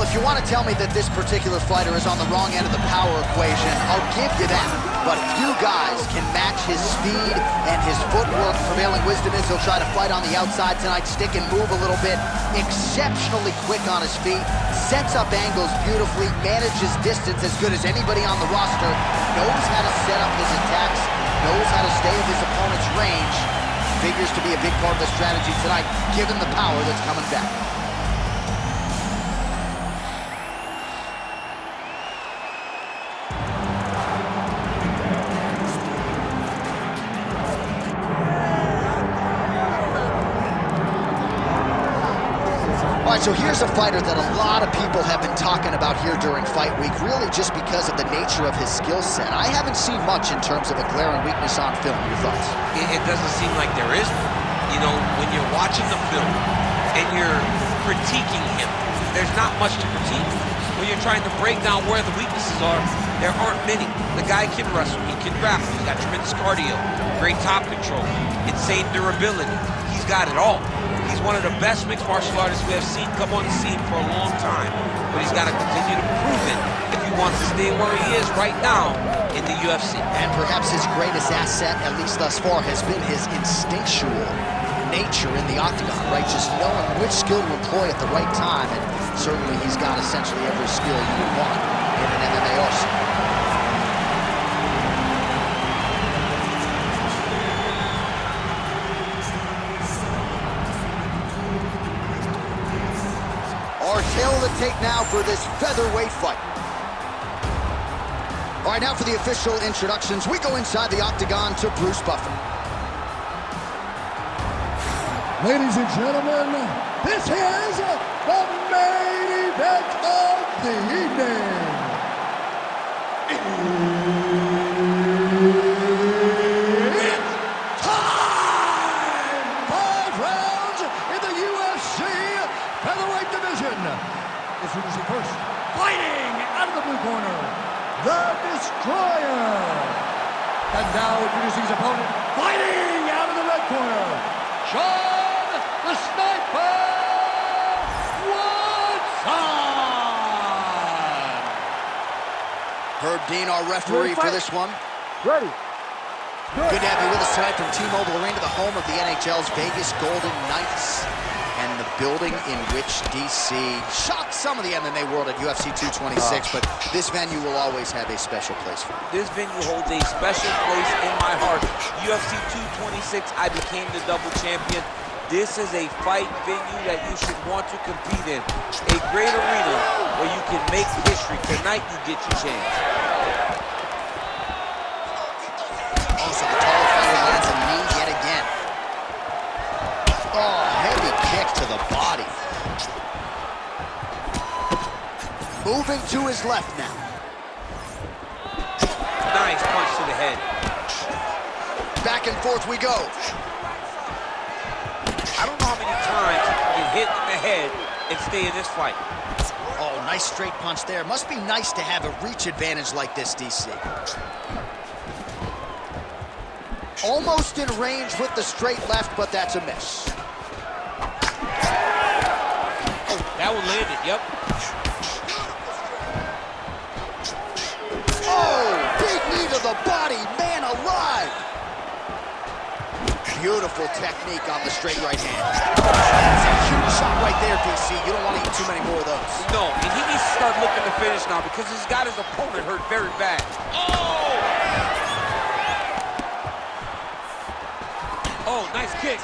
if you want to tell me that this particular fighter is on the wrong end of the power equation, I'll give you that. But few guys can match his speed and his footwork. Prevailing wisdom is he'll try to fight on the outside tonight, stick and move a little bit. Exceptionally quick on his feet, sets up angles beautifully, manages distance as good as anybody on the roster, knows how to set up his attacks, knows how to stay in his opponent's range. Figures to be a big part of the strategy tonight, given the power that's coming back. All right, so here's a fighter that a lot of people have been talking about here during fight week, really just because of the nature of his skill set. I haven't seen much in terms of a glaring weakness on film. Your thoughts? It doesn't seem like there is. You know, when you're watching the film and you're critiquing him, there's not much to critique. When you're trying to break down where the weaknesses are, there aren't many. The guy can wrestle, he can grapple, he's got tremendous cardio, great top control, insane durability. He's got it all. He's one of the best mixed martial artists we have seen come on the scene for a long time. But he's got to continue to prove it if he wants to stay where he is right now in the UFC. And perhaps his greatest asset, at least thus far, has been his instinctual nature in the octagon, right? Just knowing which skill to employ at the right time. And certainly he's got essentially every skill you would want in an MMA arsenal. Our tail of the tape now for this featherweight fight. All right, now for the official introductions. We go inside the octagon to Bruce Buffer. Ladies and gentlemen, this is the main event of the evening. It's time! 5 rounds in the UFC featherweight division. Introducing first, fighting out of the blue corner, the Destroyer. And now introducing his opponent, fighting out of the red corner, Sean the Sniper Woodson. Herb Dean, our referee for this one. Ready. Good to have you with us tonight from T-Mobile Arena, the home of the NHL's Vegas Golden Knights, and the building in which DC shocked some of the MMA world at UFC 226, but this venue will always have a special place for you. This venue holds a special place in my heart. UFC 226, I became the double champion. This is a fight venue that you should want to compete in. A great arena where you can make history. Tonight, you get your chance. Also, the taller fighter lands a knee yet again. Oh, heavy kick to the body. Moving to his left now. Nice punch to the head. Back and forth we go. I don't know how many times you get hit in the head and stay in this fight. Oh, nice straight punch there. Must be nice to have a reach advantage like this, DC. Almost in range with the straight left, but that's a miss. Oh, that one landed, yep. Oh, big knee to the body, man alive. Beautiful technique on the straight right hand. That's a huge shot right there, DC. You don't want to eat too many more of those. No, and he needs to start looking to finish now because he's got his opponent hurt very bad. Oh! Oh, nice kick.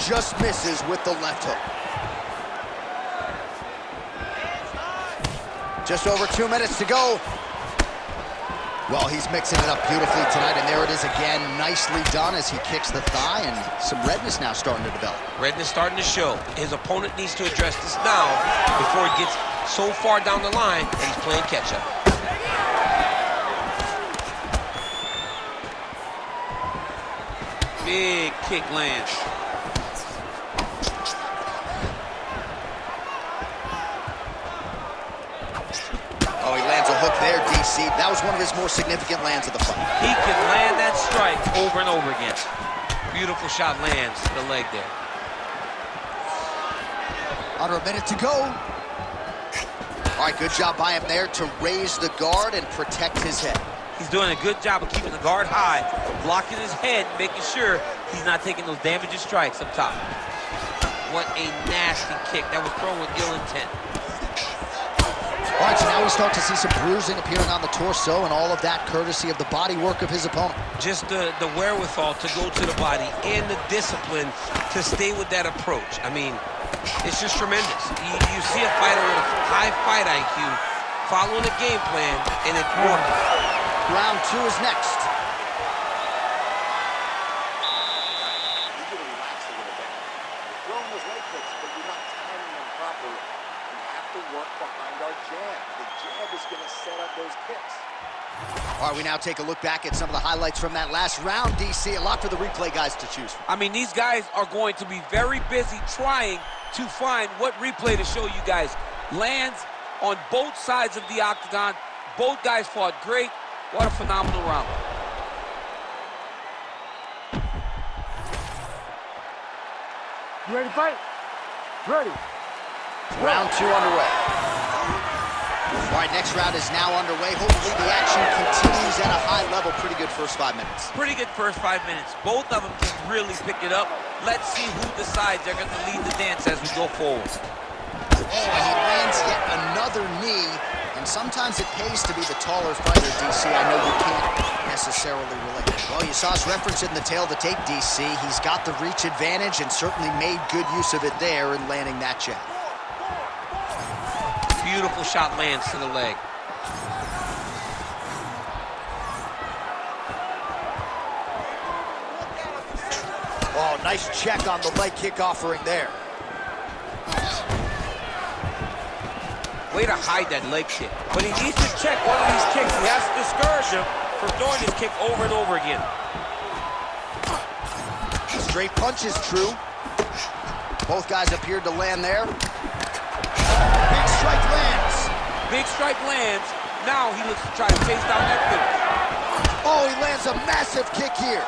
Just misses with the left hook. Just over 2 minutes to go. Well, he's mixing it up beautifully tonight, and there it is again. Nicely done as he kicks the thigh, and some redness now starting to develop. Redness starting to show. His opponent needs to address this now before he gets so far down the line that he's playing catch-up. Big kick lands. Oh, he lands a hook there, DC. That was one of his more significant lands of the fight. He can land that strike over and over again. Beautiful shot lands to the leg there. Under a minute to go. All right, good job by him there to raise the guard and protect his head. He's doing a good job of keeping the guard high, blocking his head, making sure he's not taking those damaging strikes up top. What a nasty kick. That was thrown with ill intent. All right, so now we start to see some bruising appearing on the torso, and all of that courtesy of the body work of his opponent. Just the wherewithal to go to the body and the discipline to stay with that approach. I mean, it's just tremendous. You see a fighter with a high fight IQ following a game plan, and it's working. Round 2 is next. You can relax a little bit. You're throwing those leg kicks, but you're not timing them properly. You have to work behind our jab. The jab is going to set up those kicks. All right, we now take a look back at some of the highlights from that last round, DC. A lot for the replay guys to choose from. I mean, these guys are going to be very busy trying to find what replay to show you guys. Lands on both sides of the octagon. Both guys fought great. What a phenomenal round. You ready to fight? Ready. Round 2 underway. All right, next round is now underway. Hopefully the action continues at a high level. Pretty good first 5 minutes. Pretty good first 5 minutes. Both of them can really pick it up. Let's see who decides they're going to lead the dance as we go forward. Oh, and he lands yet another knee. And sometimes it pays to be the taller fighter, DC. I know you can't necessarily relate. Well, you saw us reference it in the tail of the tape, DC. He's got the reach advantage and certainly made good use of it there in landing that jab. Beautiful shot lands to the leg. Oh, nice check on the leg kick offering there. Way to hide that leg kick. But he needs to check one of these kicks. He has to discourage him from throwing his kick over and over again. Straight punch is true. Both guys appeared to land there. Big strike lands. Big strike lands. Now he looks to try to chase down that finish. Oh, he lands a massive kick here.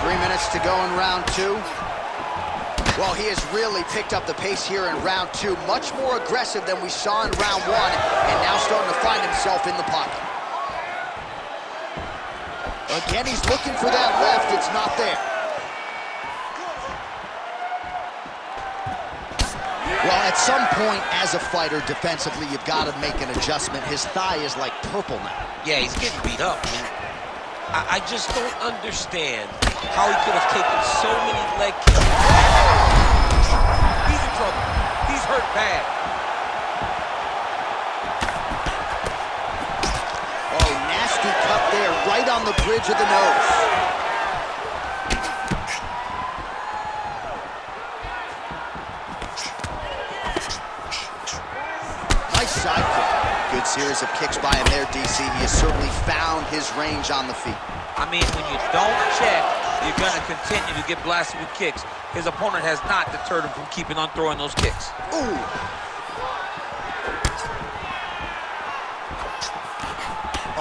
3 minutes to go in round 2. Well, he has really picked up the pace here in round 2. Much more aggressive than we saw in round 1, and now starting to find himself in the pocket. Again, he's looking for that left. It's not there. Well, at some point, as a fighter, defensively, you've got to make an adjustment. His thigh is like purple now. Yeah, he's getting beat up. I just don't understand how he could have taken so many leg kicks. He's in trouble. He's hurt bad. Oh, nasty cut there, right on the bridge of the nose. Nice side kick. Good series of kicks by him there, DC. He has certainly found his range on the feet. I mean, when you don't check, you're going to continue to get blasted with kicks. His opponent has not deterred him from keeping on throwing those kicks. Ooh.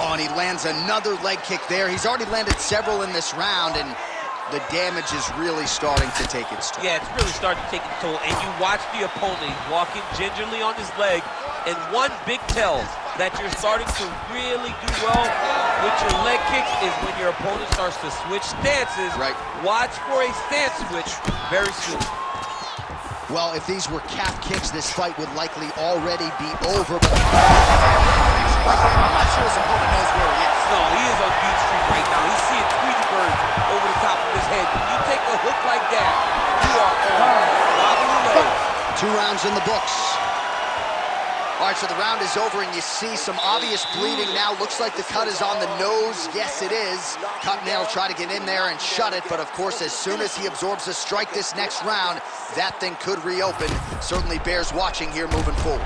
Oh, and he lands another leg kick there. He's already landed several in this round, and the damage is really starting to take its toll. Yeah, it's really starting to take its toll. And you watch the opponent, he's walking gingerly on his leg, and one big tell that you're starting to really do well with your leg kicks is when your opponent starts to switch stances. Right. Watch for a stance switch very soon. Well, if these were calf kicks, this fight would likely already be over. But I'm not sure his opponent knows where he is. No, he is on beat street right now. He's seeing Tweety Bird over the top of his head. When you take a hook like that, you are wobbling the legs. 2 rounds in the books. All right, so the round is over, and you see some obvious bleeding now. Looks like the cut is on the nose. Yes, it is. Cutnail will try to get in there and shut it, but of course, as soon as he absorbs a strike this next round, that thing could reopen. Certainly bears watching here moving forward.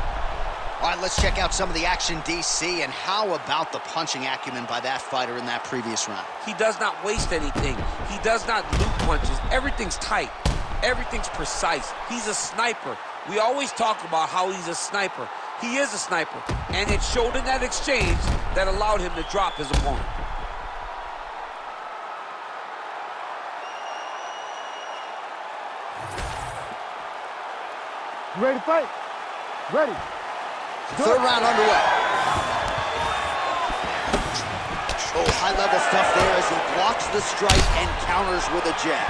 All right, let's check out some of the action, DC, and how about the punching acumen by that fighter in that previous round? He does not waste anything. He does not loop punches. Everything's tight. Everything's precise. He's a sniper. We always talk about how he's a sniper. He is a sniper, and it showed in that exchange that allowed him to drop his opponent. Ready to fight? Ready. Third round underway. Oh, high-level stuff there as he blocks the strike and counters with a jab.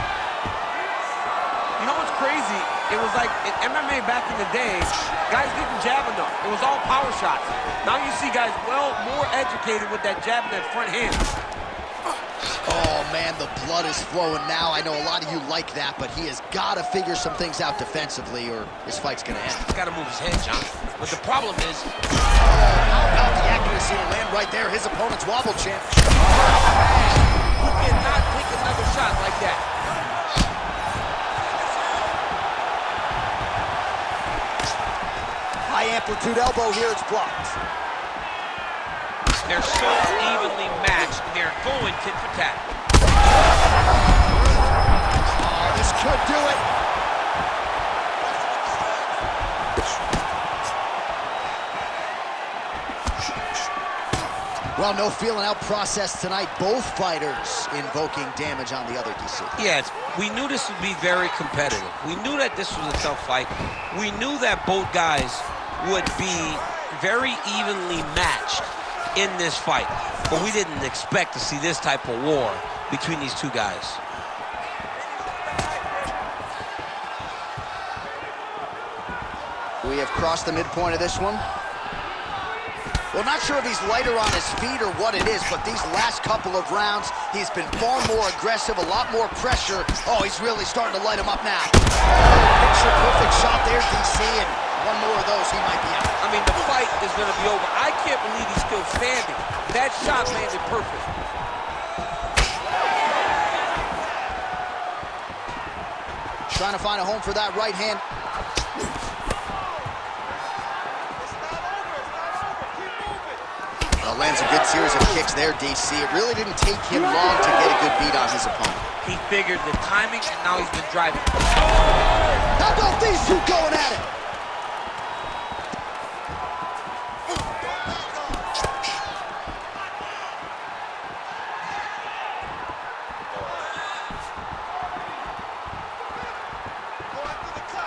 You know what's crazy? It was like in MMA back in the day, guys didn't jab enough. It was all power shots. Now you see guys more educated with that jab and that front hand. Oh, man, the blood is flowing now. I know a lot of you like that, but he has got to figure some things out defensively or this fight's going to end. He's got to move his head, John. But the problem is... How about the accuracy to land right there? His opponent's wobble champ. You cannot take another shot like that. High amplitude elbow here, it's blocked. They're so evenly matched, they're going tit for tat. Oh, this could do it. Well, no feeling out process tonight. Both fighters invoking damage on the other, DC. Yes, we knew this would be very competitive. We knew that this was a tough fight. We knew that both guys would be very evenly matched in this fight, but we didn't expect to see this type of war between these two guys. We have crossed the midpoint of this one. Well, not sure if he's lighter on his feet or what it is, but these last couple of rounds, he's been far more aggressive, a lot more pressure. Oh, he's really starting to light him up now. Picture-perfect shot there, DC, and one more of those, he might be out. I mean, the fight is going to be over. I can't believe he's still standing. That shot landed perfect. Trying to find a home for that right hand. Lands a good series of kicks there, DC. It really didn't take him long to get a good beat on his opponent. He figured the timing, and now he's been driving. How about these two going at it?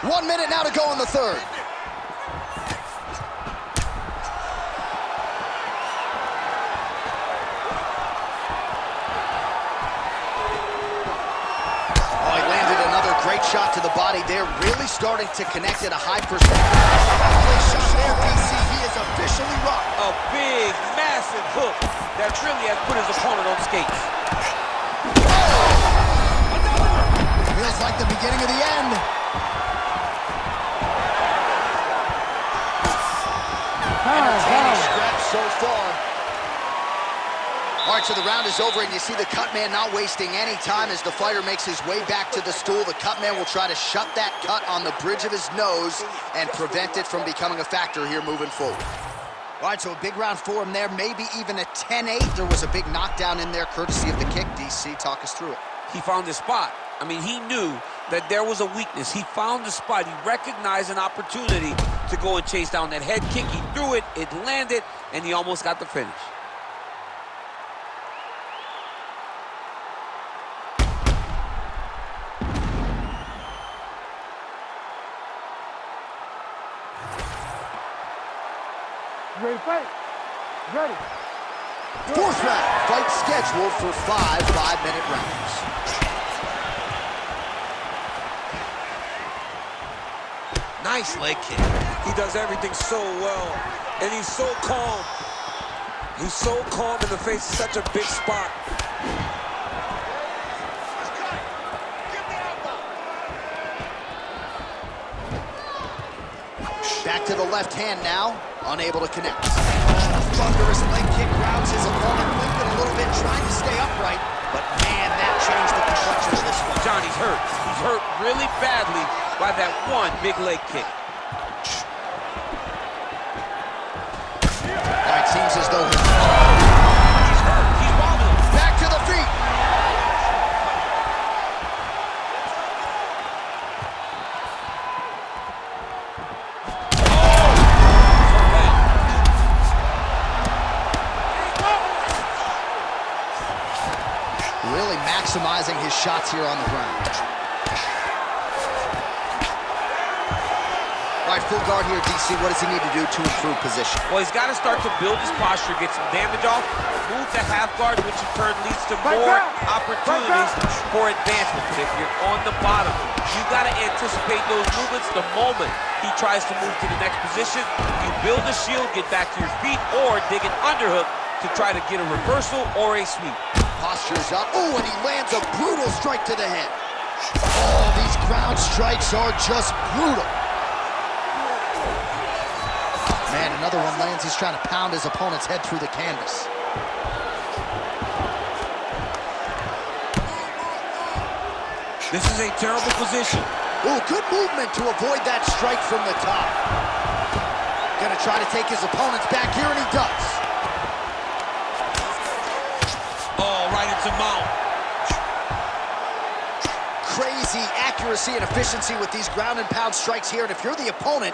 One minute now to go in the third. Great shot to the body there, really starting to connect at a high percentage. Great shot there, DC. He is officially rocked. A big, massive hook that really has put his opponent on skates. Feels like the beginning of the end. Entertaining stretch so far. All right, so the round is over, and you see the cut man not wasting any time as the fighter makes his way back to the stool. The cut man will try to shut that cut on the bridge of his nose and prevent it from becoming a factor here moving forward. All right, so a big round for him there, maybe even a 10-8. There was a big knockdown in there, courtesy of the kick. DC, talk us through it. He found his spot. I mean, he knew that there was a weakness. He found the spot. He recognized an opportunity to go and chase down that head kick. He threw it, it landed, and he almost got the finish. Ready to fight? Ready. Fourth round, fight scheduled for 5 5-minute rounds. Nice leg kick. He does everything so well, and he's so calm. He's so calm in the face of such a big spot. Back to the left hand now, unable to connect. Thunderous leg kick rounds his opponent, limping a little bit, trying to stay upright, but man, that changed the complexion of this one. Johnny's hurt. He's hurt really badly by that one big leg kick. All right, seems as though he's hurt. He's wobbling. Back to the feet. Really maximizing his shots here on the ground. All right, full guard here, DC. What does he need to do to improve position? Well, he's got to start to build his posture, get some damage off, move to half guard, which in turn leads to more opportunities for advancement. If you're on the bottom, you got to anticipate those movements the moment he tries to move to the next position. You build a shield, get back to your feet, or dig an underhook to try to get a reversal or a sweep. Posture's up. Oh, and he lands a brutal strike to the head. Oh, these ground strikes are just brutal. Man, another one lands. He's trying to pound his opponent's head through the canvas. This is a terrible position. Oh, good movement to avoid that strike from the top. Gonna try to take his opponents back here, and he does. Oh, right into mount. Crazy accuracy and efficiency with these ground and pound strikes here, and if you're the opponent,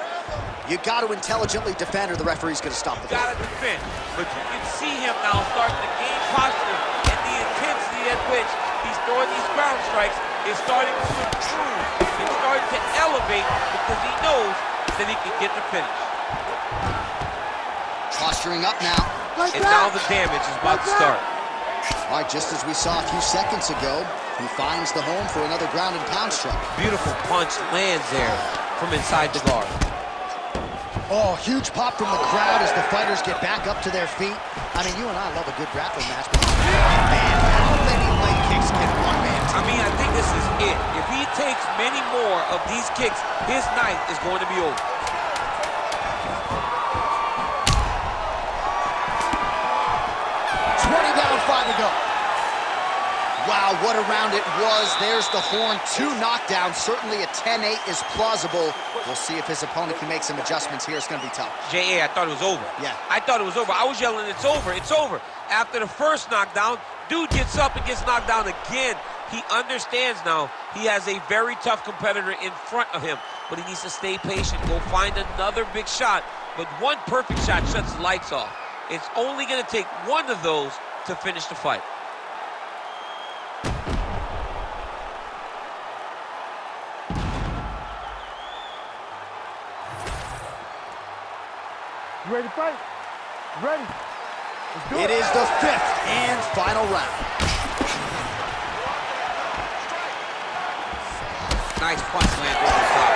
you got to intelligently defend, or the referee's going to stop the fight. Got to defend, but you can see him now starting to gain posture, and the intensity at which he's throwing these ground strikes is starting to improve. It's starting to elevate because he knows that he can get the finish. Posturing up now. And now the damage is about to start. All right, just as we saw a few seconds ago, he finds the home for another ground and pound strike. Beautiful punch lands there from inside the guard. Oh, huge pop from the crowd as the fighters get back up to their feet. I mean, you and I love a good grappling match, but man, how many leg kicks can one man take? I mean, I think this is it. If he takes many more of these kicks, his night is going to be over. Wow, what a round it was. There's the horn. 2 knockdowns. Certainly a 10-8 is plausible. We'll see if his opponent can make some adjustments here. It's going to be tough. J.A., I thought it was over. Yeah. I thought it was over. I was yelling, it's over, it's over. After the first knockdown, dude gets up and gets knocked down again. He understands now he has a very tough competitor in front of him, but he needs to stay patient, go find another big shot. But one perfect shot shuts the lights off. It's only going to take one of those to finish the fight. You ready to fight? You ready? Let's do it. It is the 5th and final round. Nice punch land over the top.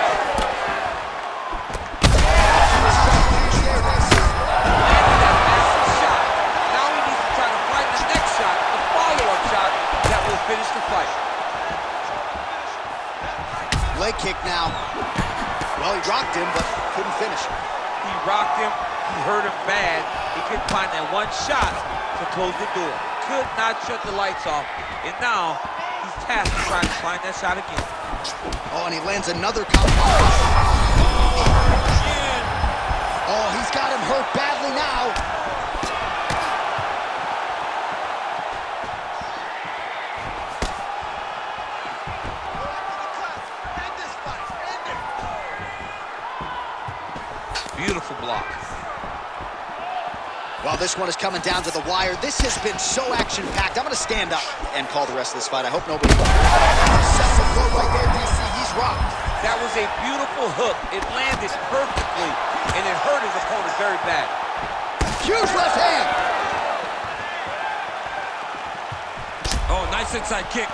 Landed that massive shot. Now he needs to try to find the next shot, the follow-up shot that will finish the fight. Leg kick now. Well, he rocked him, but couldn't finish him. He rocked him. He hurt him bad. He couldn't find that one shot to close the door. Could not shut the lights off. And now he's tasked with trying to find that shot again. Oh, and he lands another counter. Oh, he's got him hurt badly now. Beautiful block. Well, this one is coming down to the wire. This has been so action-packed. I'm going to stand up and call the rest of this fight. I hope nobody... Sets a blow right there, DC. He's rocked. That was a beautiful hook. It landed perfectly, and it hurt his opponent very bad. Huge left hand. Oh, nice inside kick.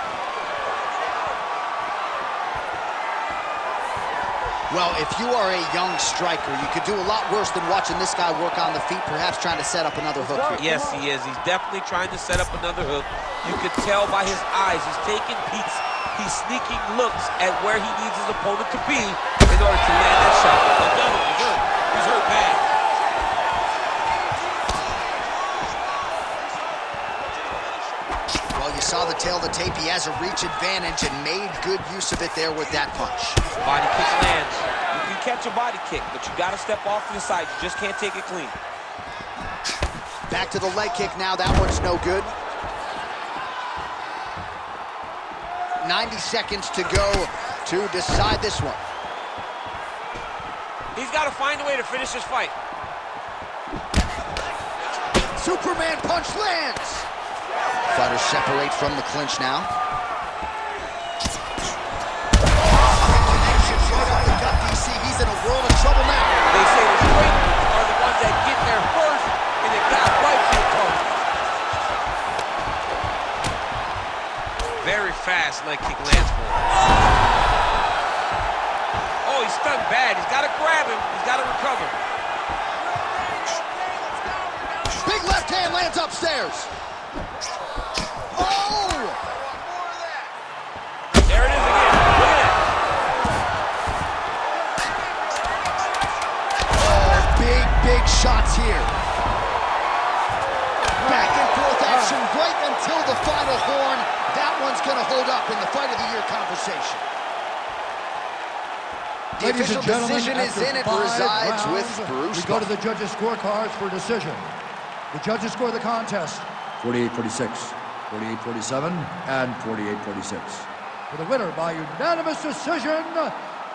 Well, if you are a young striker, you could do a lot worse than watching this guy work on the feet, perhaps trying to set up another hook here. Yes, he is. He's definitely trying to set up another hook. You could tell by his eyes. He's taking peeks. He's sneaking looks at where he needs his opponent to be in order to land that shot. Another one. He's hurt. He's hurt bad. Well, you saw the tail of the tape. He has a reach advantage and made good use of it there with that punch. Body kick lands. You can catch a body kick, but you got to step off to the side. You just can't take it clean. Back to the leg kick now. That one's no good. 90 seconds to go to decide this one. He's got to find a way to finish this fight. Superman punch lands. Fighters separate from the clinch now. Connections right up the gut, DC. He's in a world of trouble now. They say the straight are the ones that get there first, and it got right to the target. Very fast leg kick lands for him. Oh, he's stunned bad. He's got to grab him. He's got to recover. Big left hand lands upstairs. Oh! There it is again. Look at Oh, big shots here. Back and forth action right until the final horn. That one's going to hold up in the Fight of the Year conversation. The official decision is in. It resides with Bruce. We go to the judges' scorecards for decision. The judges score the contest 48-46, 48-47, and 48-46. For the winner by unanimous decision,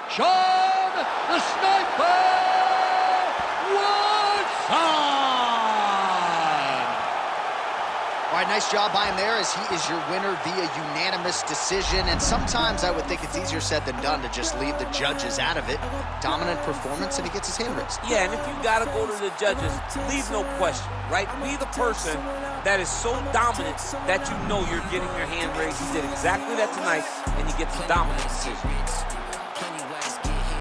Sean the Sniper Woodson! All right, nice job by him there, as he is your winner via unanimous decision. And sometimes I would think it's easier said than done to just leave the judges out of it. Dominant performance, and he gets his hand raised. Yeah, and if you gotta go to the judges, leave no question, right? Be the person that is so dominant that you know you're getting your hand raised. He did exactly that tonight, and he gets the dominant decision.